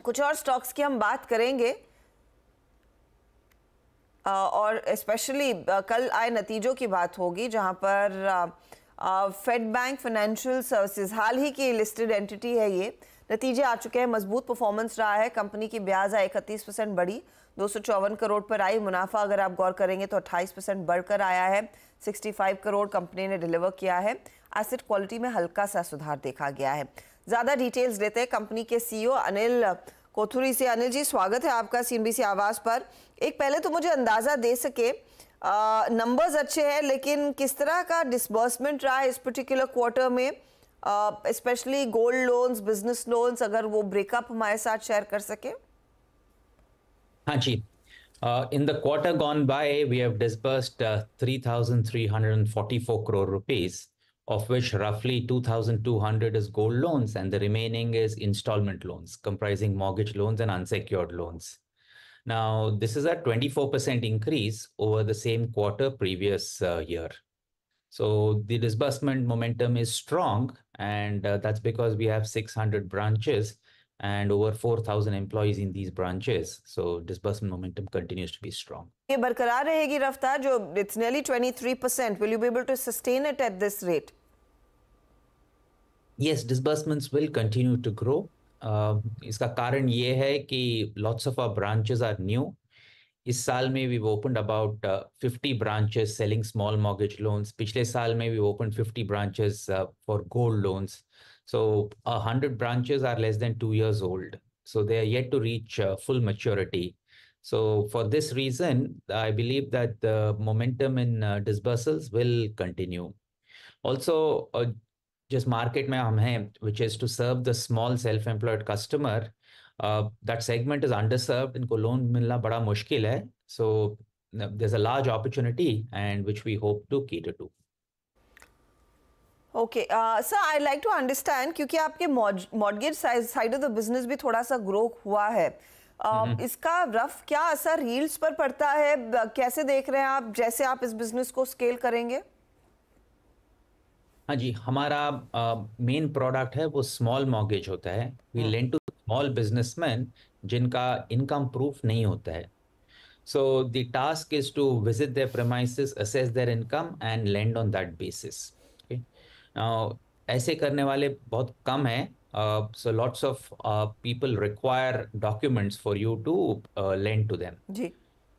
कुछ और स्टॉक्स की हम बात करेंगे और स्पेशली कल आए नतीजों की बात होगी, जहां पर फेड बैंक फाइनेंशियल सर्विसेज हाल ही की लिस्टेड एंटिटी है। ये नतीजे आ चुके हैं, मजबूत परफॉर्मेंस रहा है। कंपनी की ब्याज आय 31% बढ़ी, 254 करोड़ पर आई। मुनाफा अगर आप गौर करेंगे तो 28% बढ़कर आया है, 65 करोड़ कंपनी ने डिलीवर किया है। एसेट क्वालिटी में हल्का सा सुधार देखा गया है। ज्यादा डिटेल्स देते हैं कंपनी के सीईओ अनिल कोथुरी से। अनिल जी, स्वागत है आपका सीएनबीसी आवाज पर। एक पहले तो मुझे अंदाजा दे सके, नंबर्स अच्छे हैं लेकिन किस तरह का डिसबर्समेंट रहा है इस पर्टिकुलर क्वार्टर में, specially gold loans, business loans, अगर वो ब्रेकअप हमारे साथ शेयर कर सके। हाँ जी, in the quarter gone by, we have disbursed 3,344 crore rupees, of which roughly 2,200 is gold loans and the remaining is installment loans, comprising mortgage loans and unsecured loans. Now, this is a 24% increase over the same quarter previous year. So the disbursement momentum is strong, and that's because we have 600 branches and over 4,000 employees in these branches. So disbursement momentum continues to be strong. ये बरकरार रहेगी रफ्तार जो it's nearly 23%. Will you be able to sustain it at this rate? Yes, disbursements will continue to grow. इसका कारण ये है कि lots of our branches are new. इस साल में we've opened about 50 branches selling small mortgage loans. पिछले साल में we opened 50 branches for gold loans. So 100 branches are less than 2 years old. So they are yet to reach full maturity. So for this reason, I believe that the momentum in disbursals will continue. Also, just market में हम हैं, which is to serve the small self-employed customer. That segment is underserved. इनको loan मिलना बड़ा मुश्किल है. So there's a large opportunity and which we hope to cater to. Okay, sir, I'd like to understand, क्योंकि आपके mortgage side of the business भी थोड़ा सा grow हुआ है, इसका रफ क्या असर yields पर पड़ता है? कैसे देख रहे हैं आप जैसे आप इस business को scale करेंगे? हाँ जी, हमारा मेन प्रोडक्ट है वो स्मॉल मॉर्गेज होता है. We lend to small businessman जिनका इनकम प्रूफ नहीं होता है. So the task is to visit their premises, assess their income and lend on that basis. Okay. Now, ऐसे करने वाले बहुत कम हैं. So lots of people require documents for you to lend to them. Ji.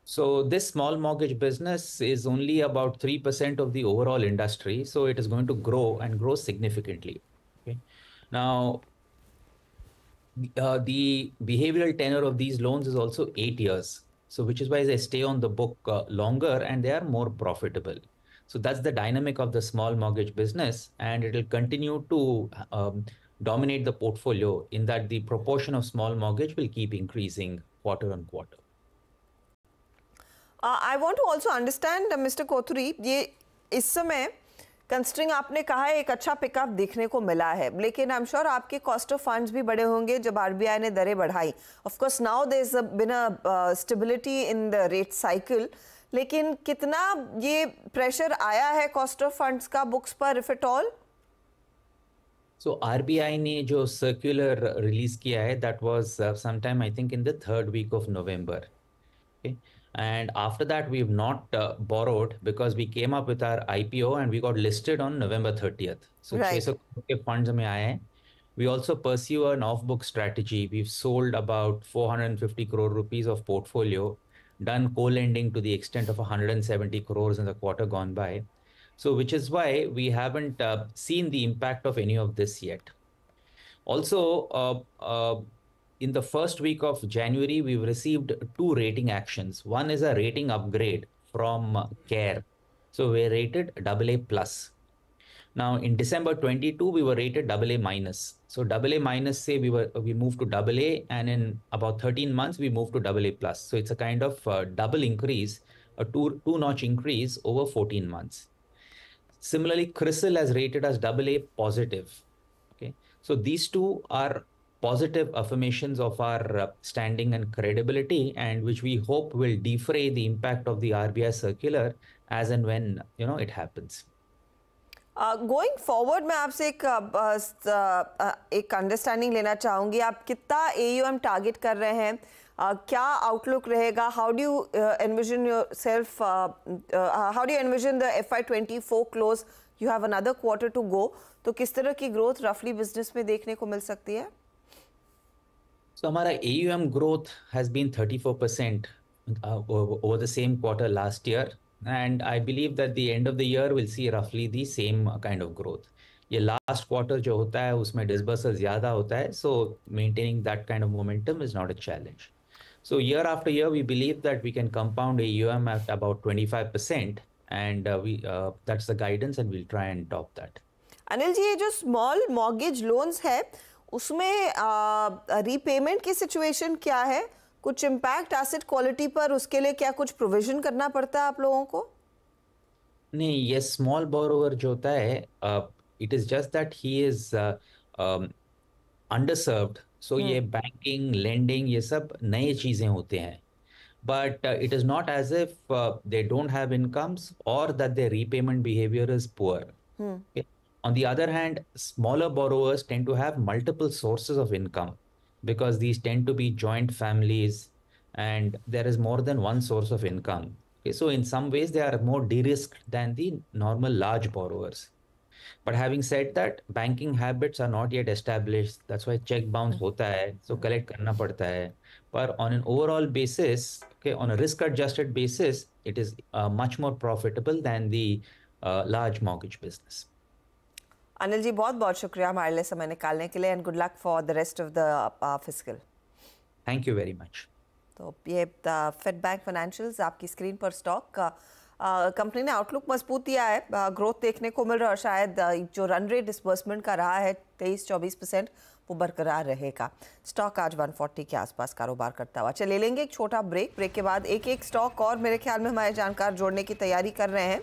So this small mortgage business is only about 3% of the overall industry. So it is going to grow and grow significantly. Okay. Now, the behavioral tenure of these loans is also 8 years. So which is why they stay on the book longer and they are more profitable. So that's the dynamic of the small mortgage business, and it will continue to dominate the portfolio in that the proportion of small mortgage will keep increasing quarter on quarter. I want to also understand, Mr. Kothuri, ये इस समय कंस्ट्रिंग आपने कहा है एक अच्छा pickup देखने को मिला है, लेकिन आई एम श्योर आपके कॉस्ट ऑफ फंड्स भी बढ़े होंगे जब आरबीआई ने दरें बढ़ाई. Of course now there is been a stability in the rate cycle, लेकिन कितना ये प्रेशर आया है कॉस्ट ऑफ फंड्स का बुक्स पर, if at all? So RBI ने जो सर्कुलर रिलीज किया है, that was sometime I think in the 3rd week of November. And after that, we've not borrowed because we came up with our IPO and we got listed on November 30th. So, right. Funds mein aaye hain. We also pursue an off-book strategy. We've sold about 450 crore rupees of portfolio, done co-lending to the extent of 170 crores in the quarter gone by. So, which is why we haven't seen the impact of any of this yet. Also, in the first week of January, we've received 2 rating actions. One is a rating upgrade from CARE. So we're rated AA plus. Now in December 22, we were rated AA minus. So AA minus say we moved to AA, and in about 13 months, we moved to AA plus. So it's a kind of double increase, a two-notch increase over 14 months. Similarly, CRISIL has rated us AA positive. Okay. So these two are positive affirmations of our standing and credibility, and which we hope will defray the impact of the RBI circular as and when it happens. Going forward मैं आपसे एक understanding लेना चाहूँगी, आप कितना AUM target कर रहे हैं, क्या आउटलुक रहेगा, how do you envision yourself, how do you envision the FY24 close, you have another quarter to go, तो किस तरह की ग्रोथ रफली बिजनेस में देखने को मिल सकती है? So हमारा AUM growth has been 34% over the same quarter last year, and I believe that the end of the year will see roughly the same kind of growth. ये last quarter जो होता है उसमें disbursal ज़्यादा होता है, so maintaining that kind of momentum is not a challenge. So year after year, we believe that we can compound AUM at about 25%, and that's the guidance, and we'll try and top that. Anil ji, ये जो small mortgage loans है उसमें repayment की situation क्या है, कुछ impact asset quality पर, उसके लिए क्या कुछ प्रोविजन करना पड़ता है आप लोगों को? नहीं, ये स्मॉल बोरोवर जो होता है, it is just that he is underserved, so ये बैंकिंग लेंडिंग ये सब नए चीजें होते हैं, but it is not as if they don't have incomes or that their repayment behavior is poor. Okay? On the other hand, smaller borrowers tend to have multiple sources of income because these tend to be joint families and there is more than one source of income. Okay? So in some ways, they are more de-risked than the normal large borrowers. But having said that, banking habits are not yet established. That's why check bounce hota hai, so collect karna padta hai. But on an overall basis, okay, on a risk-adjusted basis, it is much more profitable than the large mortgage business. Anil ji, बहुत बहुत शुक्रिया हमारे लिए समय निकालने के लिए, and good luck for the rest of the fiscal. Thank you very much. तो ये FedBank फाइनेंशियल्स आपकी स्क्रीन पर स्टॉक, कंपनी ने आउटलुक मजबूत दिया है, ग्रोथ देखने को मिल रहा है, शायद जो रन रेट डिसबर्समेंट का रहा है 23-24% वो बरकरार रहेगा. स्टॉक आज 140 के आसपास कारोबार करता हुआ. चलिए लेंगे एक छोटा ब्रेक के बाद एक स्टॉक और मेरे ख्याल में हमारे जानकार जोड़ने की तैयारी कर रहे हैं.